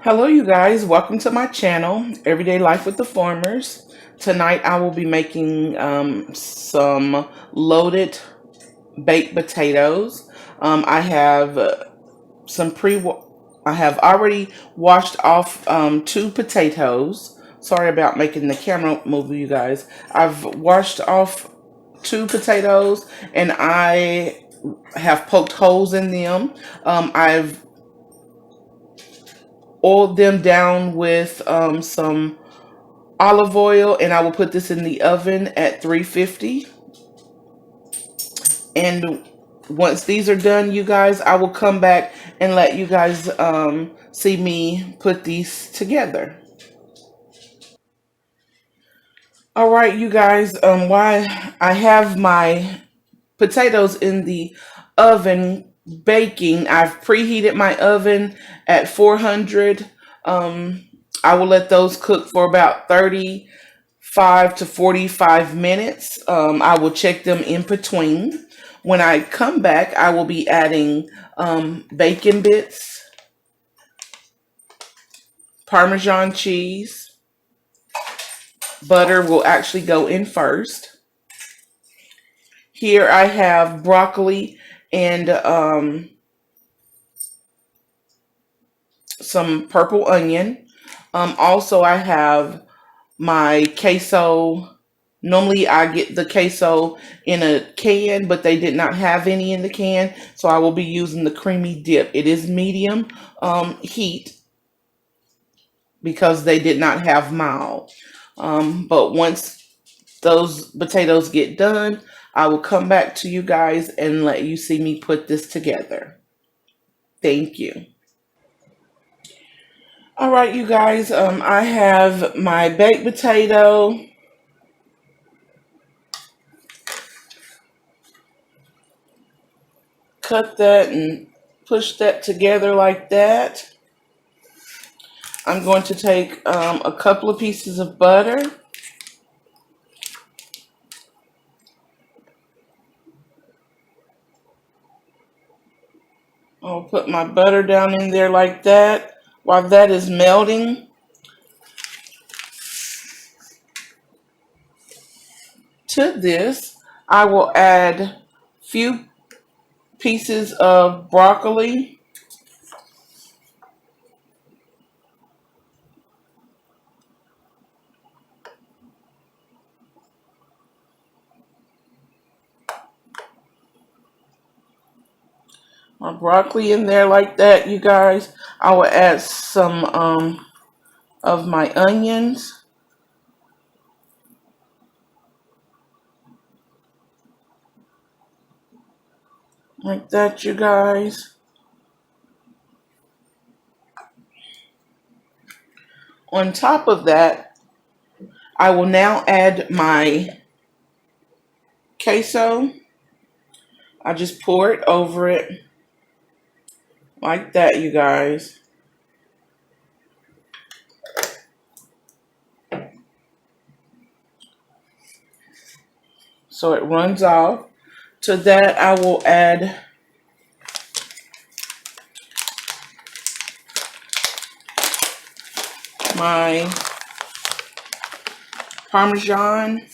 Hello, you guys. Welcome to my channel, Everyday Life with the Farmers. Tonight, I will be making some loaded baked potatoes. I have some pre. I have already washed off two potatoes. Sorry about making the camera move, you guys. I've washed off two potatoes, and I have poked holes in them. I've oiled them down with some olive oil, and I will put this in the oven at 350. And once these are done, you guys, I will come back and let you guys see me put these together. All right, you guys, why I have my potatoes in the oven baking, I've preheated my oven at 400. I will let those cook for about 35 to 45 minutes. I will check them in between. When I come back, I will be adding bacon bits, Parmesan cheese, butter will actually go in first. Here I have broccoli and some purple onion. Also, I have my queso. Normally, I get the queso in a can, but they did not have any in the can, so I will be using the creamy dip. It is medium heat because they did not have mild. But once those potatoes get done, I will come back to you guys and let you see me put this together. Thank you. All right, you guys, I have my baked potato. Cut that and push that together like that. I'm going to take a couple of pieces of butter. I'll put my butter down in there like that. While that is melting, to this, I will add few pieces of broccoli. My broccoli in there like that, you guys. I will add some of my onions like that, you guys. On top of that, I will now add my queso. I just pour it over it like that, you guys. So it runs off. To that, I will add my Parmesan.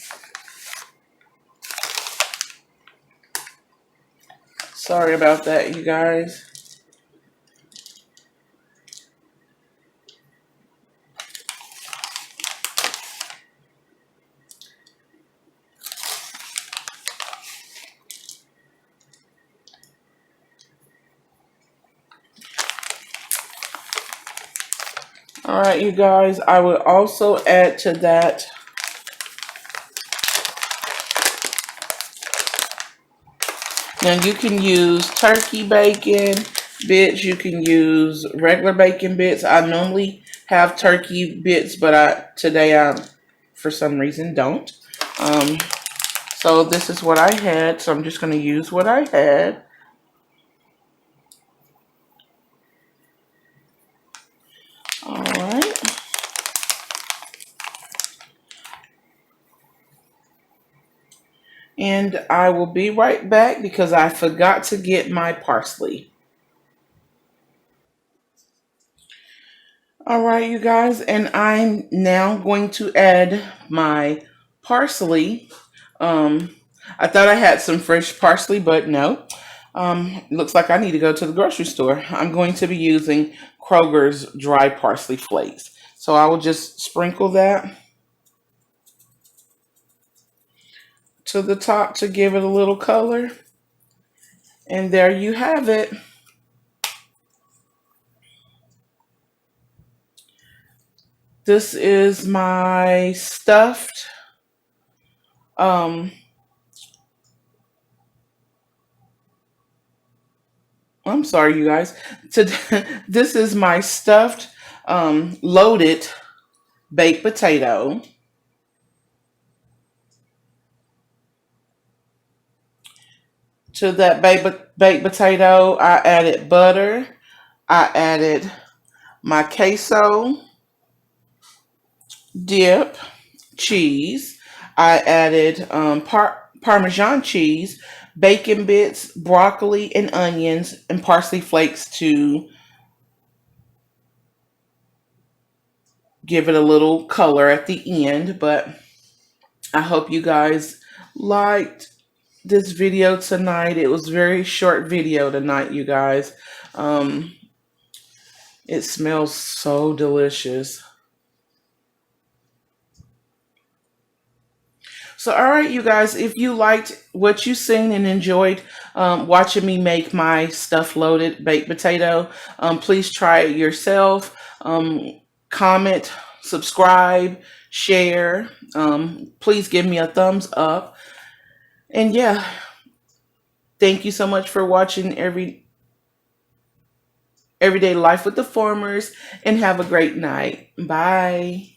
Sorry about that, you guys. All right, you guys, I will also add to that now you can use turkey bacon bits, you can use regular bacon bits. I normally have turkey bits, but today I for some reason don't. Um, so this is what I had, so I'm just going to use what I had. All right. And I will be right back because I forgot to get my parsley. All right, you guys, and I'm now going to add my parsley. Um, I thought I had some fresh parsley, but no. Looks like I need to go to the grocery store. I'm going to be using Kroger's dry parsley flakes. So I will just sprinkle that to the top to give it a little color. And there you have it. This is my stuffed um I'm sorry you guys. This is my stuffed loaded baked potato. To that baked potato, I added butter. I added my queso dip, cheese. I added Parmesan cheese, bacon bits, broccoli, and onions, and parsley flakes to give it a little color at the end. But I hope you guys liked this video tonight. It was a very short video tonight, you guys. Um, it smells so delicious. So, all right, you guys, if you liked what you seen and enjoyed watching me make my stuffed loaded baked potato, please try it yourself. Comment, subscribe, share. Please give me a thumbs up. And yeah, thank you so much for watching Everyday Life with the Formers, and have a great night. Bye.